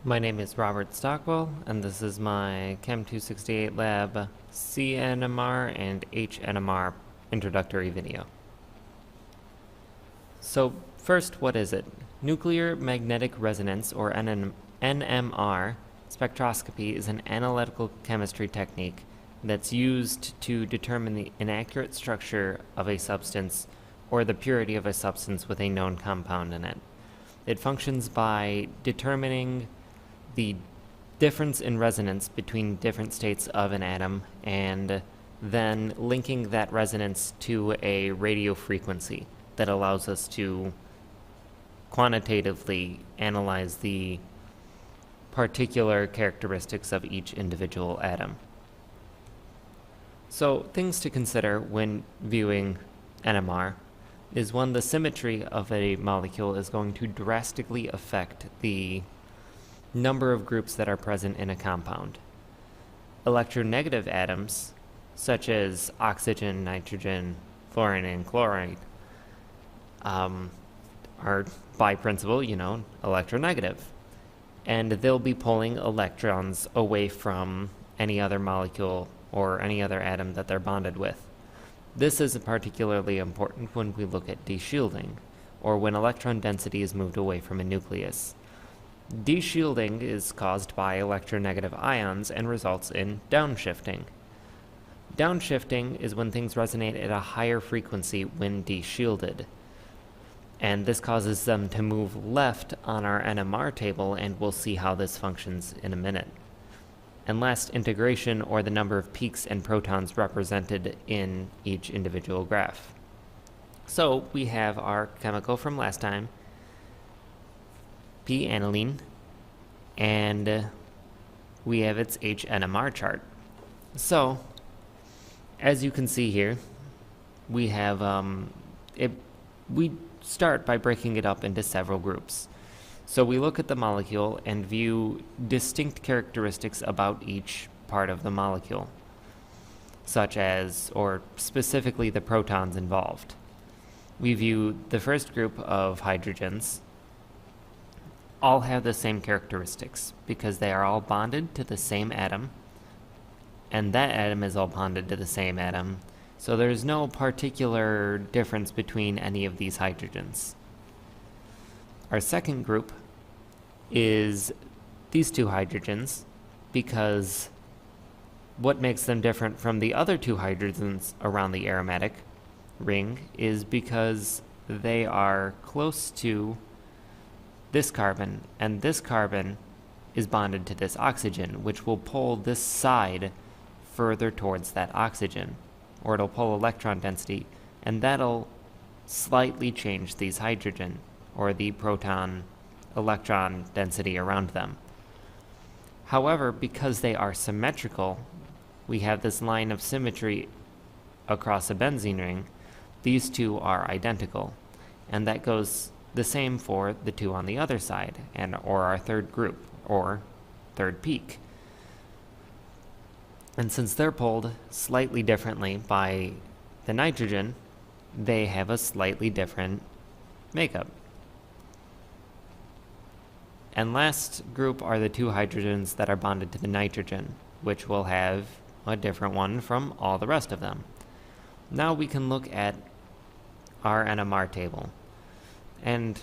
My name is Robert Stockwell, and this is my Chem 268 Lab CNMR and HNMR introductory video. So first, what is it? Nuclear magnetic resonance, or NMR, spectroscopy is an analytical chemistry technique that's used to determine the inaccurate structure of a substance or the purity of a substance with a known compound in it. It functions by determining the difference in resonance between different states of an atom and then linking that resonance to a radio frequency that allows us to quantitatively analyze the particular characteristics of each individual atom. So things to consider when viewing NMR is, one, the symmetry of a molecule is going to drastically affect the number of groups that are present in a compound. Electronegative atoms, such as oxygen, nitrogen, fluorine, and chloride, are by principle, electronegative. And they'll be pulling electrons away from any other molecule or any other atom that they're bonded with. This is particularly important when we look at deshielding, or when electron density is moved away from a nucleus. Deshielding is caused by electronegative ions and results in downshifting. Downshifting is when things resonate at a higher frequency when deshielded, and this causes them to move left on our NMR table, and we'll see how this functions in a minute. And last, integration, or the number of peaks and protons represented in each individual graph. So we have our chemical from last time, P-aniline, and we have its HNMR chart. So, as you can see here, we have we start by breaking it up into several groups. So we look at the molecule and view distinct characteristics about each part of the molecule, such as, or specifically, the protons involved. We view the first group of hydrogens. All have the same characteristics because they are all bonded to the same atom, and that atom is all bonded to the same atom, so there's no particular difference between any of these hydrogens. Our second group is these two hydrogens, because what makes them different from the other two hydrogens around the aromatic ring is because they are close to this carbon, and this carbon is bonded to this oxygen, which will pull this side further towards that oxygen, or it'll pull electron density, and that'll slightly change these hydrogen, or the proton electron density around them. However, because they are symmetrical, we have this line of symmetry across a benzene ring. These two are identical, and that goes the same for the two on the other side, or our third group, or third peak. And since they're pulled slightly differently by the nitrogen, they have a slightly different makeup. And last group are the two hydrogens that are bonded to the nitrogen, which will have a different one from all the rest of them. Now we can look at our NMR table. And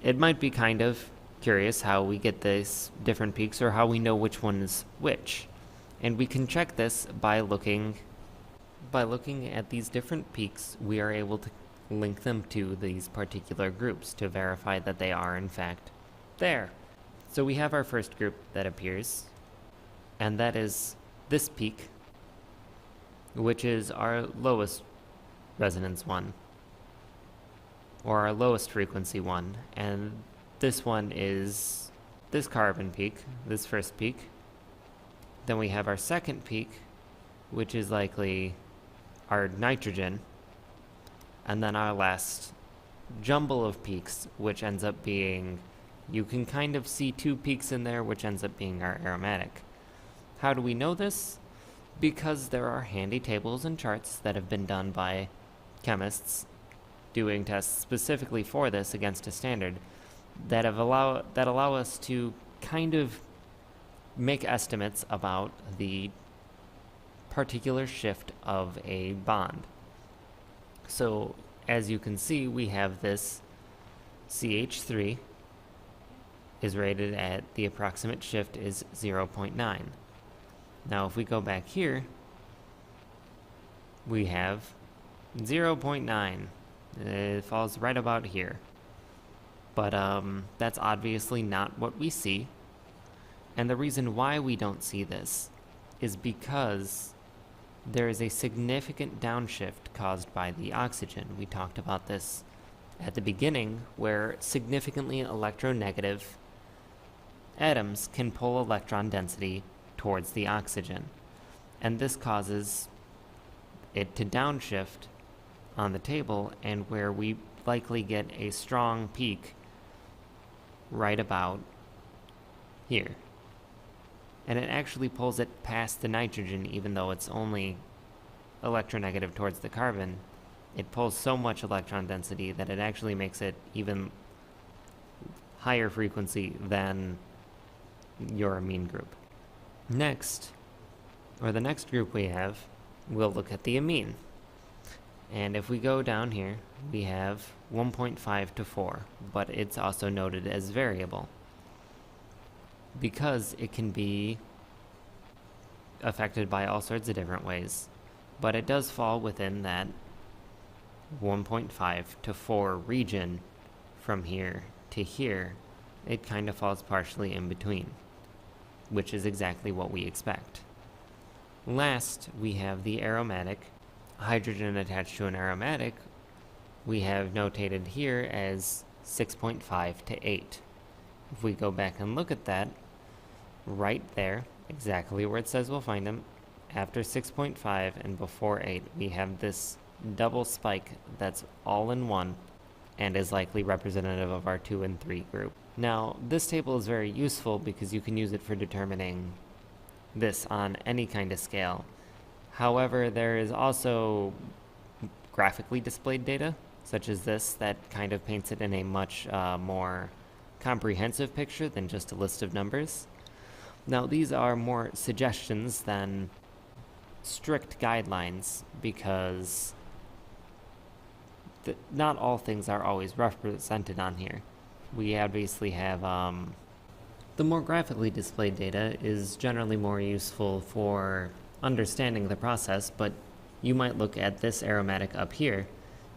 it might be kind of curious how we get these different peaks, or how we know which one is which. And we can check this by looking at these different peaks. We are able to link them to these particular groups to verify that they are in fact there. So we have our first group that appears, and that is this peak, which is our lowest resonance one, or our lowest frequency one, and this one is this carbon peak, this first peak. Then we have our second peak, which is likely our nitrogen, and then our last jumble of peaks, which ends up being, you can kind of see two peaks in there, which ends up being our aromatic. How do we know this? Because there are handy tables and charts that have been done by chemists doing tests specifically for this against a standard that allow us to kind of make estimates about the particular shift of a bond. So as you can see, we have this CH3 is rated at the approximate shift is 0.9. Now if we go back here, we have 0.9. It falls right about here. But that's obviously not what we see. And the reason why we don't see this is because there is a significant downshift caused by the oxygen. We talked about this at the beginning, where significantly electronegative atoms can pull electron density towards the oxygen. And this causes it to downshift on the table, and where we likely get a strong peak right about here. And it actually pulls it past the nitrogen, even though it's only electronegative towards the carbon. It pulls so much electron density that it actually makes it even higher frequency than your amine group. Next, or the next group we have, we'll look at the amine. And if we go down here, we have 1.5 to 4, but it's also noted as variable because it can be affected by all sorts of different ways, but it does fall within that 1.5 to 4 region from here to here. It kind of falls partially in between, which is exactly what we expect. Last, we have the aromatic. Hydrogen attached to an aromatic, we have notated here as 6.5 to 8. If we go back and look at that, right there, exactly where it says we'll find them, after 6.5 and before 8, we have this double spike that's all in one and is likely representative of our 2 and 3 group. Now, this table is very useful because you can use it for determining this on any kind of scale. However, there is also graphically displayed data, such as this, that kind of paints it in a much more comprehensive picture than just a list of numbers. Now, these are more suggestions than strict guidelines because not all things are always represented on here. We obviously have the more graphically displayed data is generally more useful for understanding the process, but you might look at this aromatic up here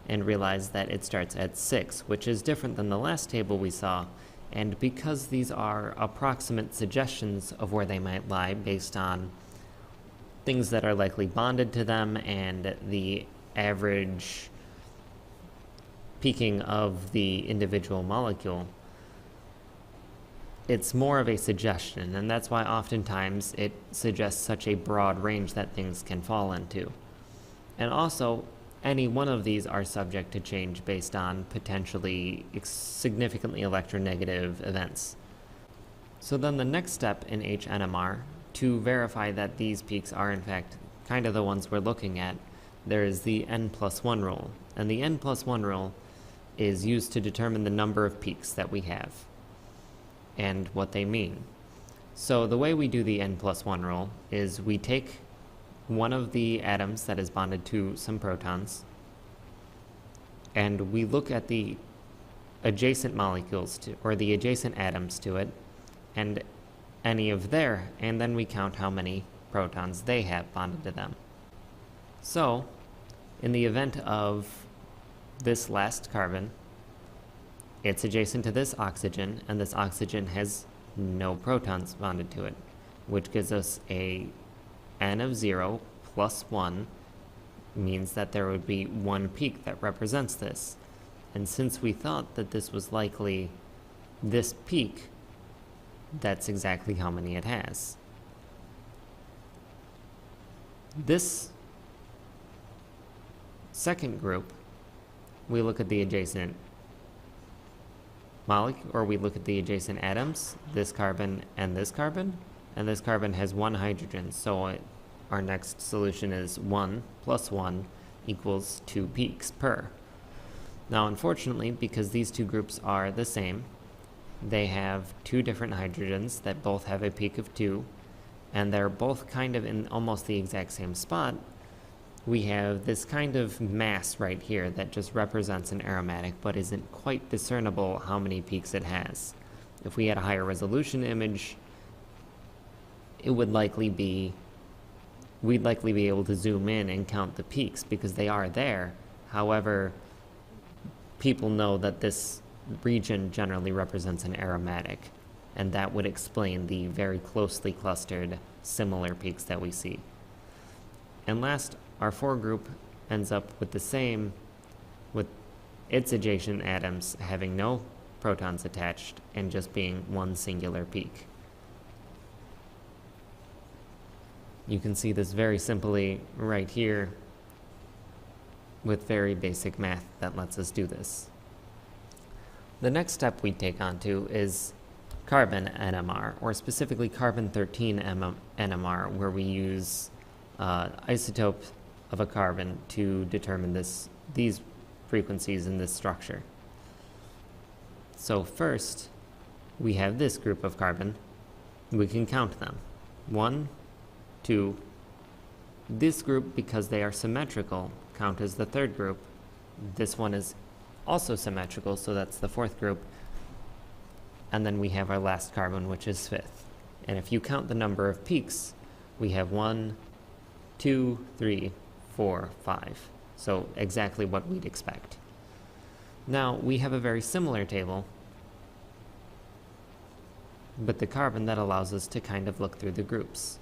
and realize that it starts at 6, which is different than the last table we saw. And because these are approximate suggestions of where they might lie based on things that are likely bonded to them and the average peaking of the individual molecule, it's more of a suggestion, and that's why oftentimes it suggests such a broad range that things can fall into. And also, any one of these are subject to change based on potentially significantly electronegative events. So then the next step in HNMR, to verify that these peaks are in fact kind of the ones we're looking at, there is the N+1 rule. And the N+1 rule is used to determine the number of peaks that we have and what they mean. So the way we do the N+1 rule is we take one of the atoms that is bonded to some protons, and we look at the adjacent molecules to, or the adjacent atoms to it, and any of their, and then we count how many protons they have bonded to them. So, in the event of this last carbon, it's adjacent to this oxygen, and this oxygen has no protons bonded to it, which gives us a N of 0 plus 1 means that there would be one peak that represents this. And since we thought that this was likely this peak, that's exactly how many it has. This second group, we look at the adjacent molecule, or we look at the adjacent atoms, this carbon, and this carbon has one hydrogen, so our next solution is 1 plus 1 equals 2 peaks per. Now, unfortunately, because these two groups are the same, they have two different hydrogens that both have a peak of 2, and they're both kind of in almost the exact same spot. We have this kind of mass right here that just represents an aromatic but isn't quite discernible how many peaks it has. If we had a higher resolution image, it would likely be, we'd likely be able to zoom in and count the peaks because they are there. However, people know that this region generally represents an aromatic, and that would explain the very closely clustered similar peaks that we see. And last, our 4 group ends up with the same, with its adjacent atoms having no protons attached and just being one singular peak. You can see this very simply right here with very basic math that lets us do this. The next step we take on to is carbon NMR, or specifically carbon-13 NMR, where we use isotope of a carbon to determine these frequencies in this structure. So first, we have this group of carbon. We can count them. 1, 2. This group, because they are symmetrical, count as the 3rd group. This one is also symmetrical, so that's the 4th group. And then we have our last carbon, which is 5th. And if you count the number of peaks, we have 1, 2, 3, 4, 5. So exactly what we'd expect. Now, we have a very similar table, but the carbon that allows us to kind of look through the groups.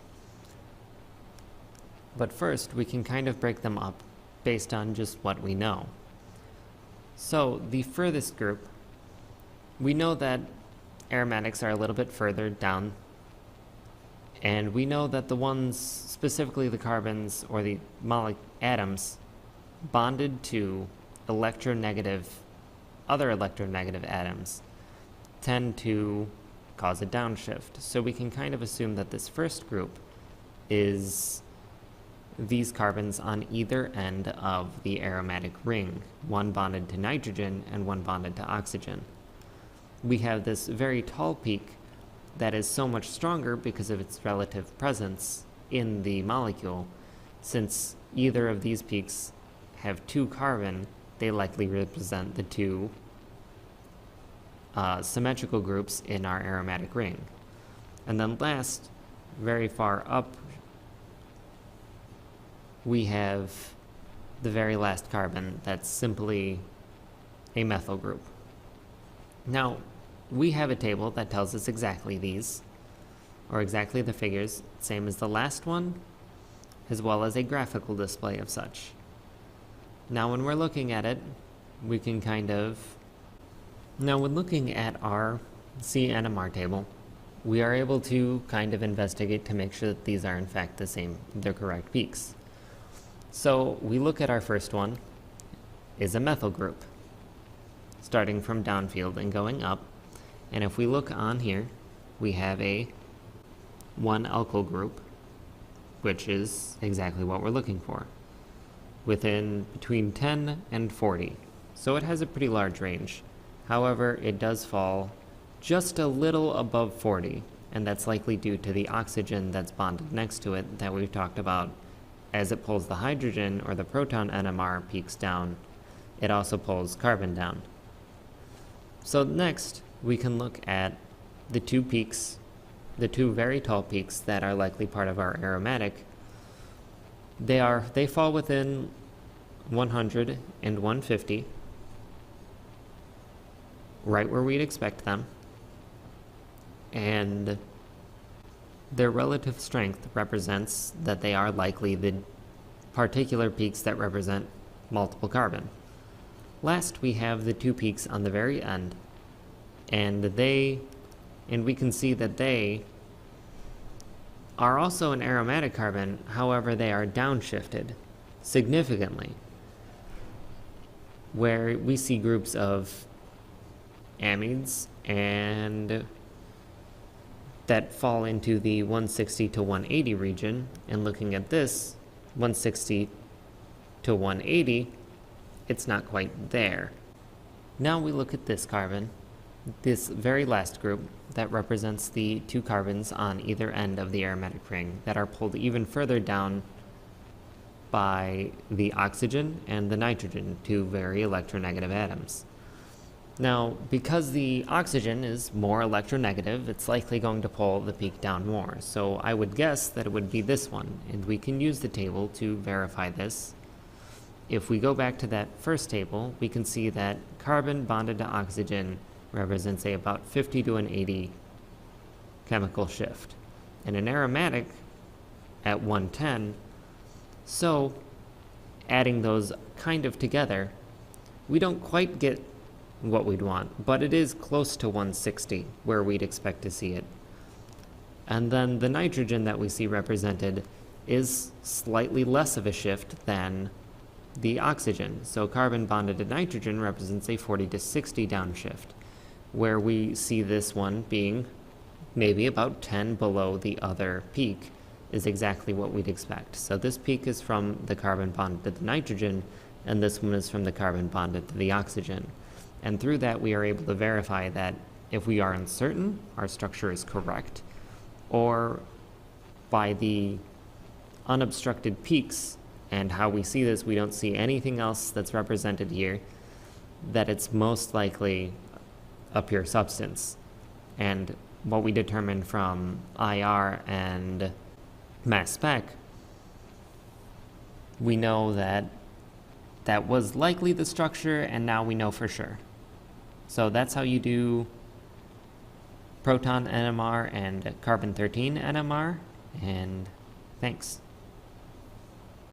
But first, we can kind of break them up based on just what we know. So the furthest group, we know that aromatics are a little bit further down, and we know that the ones, specifically the carbons or the atoms, bonded to other electronegative atoms tend to cause a downshift. So we can kind of assume that this first group is these carbons on either end of the aromatic ring, one bonded to nitrogen and one bonded to oxygen. We have this very tall peak that is so much stronger because of its relative presence in the molecule. Since either of these peaks have 2 carbon, they likely represent the 2 symmetrical groups in our aromatic ring. And then last, very far up, we have the very last carbon that's simply a methyl group. Now, we have a table that tells us exactly these, or exactly the figures, same as the last one, as well as a graphical display of such. Now, when we're looking at it, we can when looking at our CNMR table, we are able to kind of investigate to make sure that these are in fact the correct peaks. So we look at our first one is a methyl group, starting from downfield and going up. And if we look on here, we have a 1 alkyl group, which is exactly what we're looking for, within between 10 and 40. So it has a pretty large range. However, it does fall just a little above 40, and that's likely due to the oxygen that's bonded next to it that we've talked about. As it pulls the hydrogen or the proton NMR peaks down, it also pulls carbon down. So next, we can look at the 2 peaks, the 2 very tall peaks that are likely part of our aromatic. They fall within 100 and 150, right where we'd expect them, and their relative strength represents that they are likely the particular peaks that represent multiple carbon. Last, we have the 2 peaks on the very end, and we can see that they are also an aromatic carbon. However, they are downshifted significantly, where we see groups of amides and that fall into the 160 to 180 region. And looking at this 160 to 180, it's not quite there. Now we look at this carbon, this very last group that represents the two carbons on either end of the aromatic ring that are pulled even further down by the oxygen and the nitrogen, two very electronegative atoms. Now, because the oxygen is more electronegative, it's likely going to pull the peak down more. So I would guess that it would be this one, and we can use the table to verify this. If we go back to that first table, we can see that carbon bonded to oxygen represents, say, about 50 to an 80 chemical shift, and an aromatic at 110. So adding those kind of together, we don't quite get what we'd want, but it is close to 160 where we'd expect to see it. And then the nitrogen that we see represented is slightly less of a shift than the oxygen. So carbon bonded to nitrogen represents a 40 to 60 downshift, where we see this one being maybe about 10 below the other peak is exactly what we'd expect. So this peak is from the carbon bonded to the nitrogen, and this one is from the carbon bonded to the oxygen. And through that, we are able to verify that if we are uncertain, our structure is correct, or by the unobstructed peaks and how we see this, we don't see anything else that's represented here, that it's most likely a pure substance. And what we determined from IR and mass spec, we know that that was likely the structure, and now we know for sure. So that's how you do proton NMR and carbon-13 NMR, and thanks.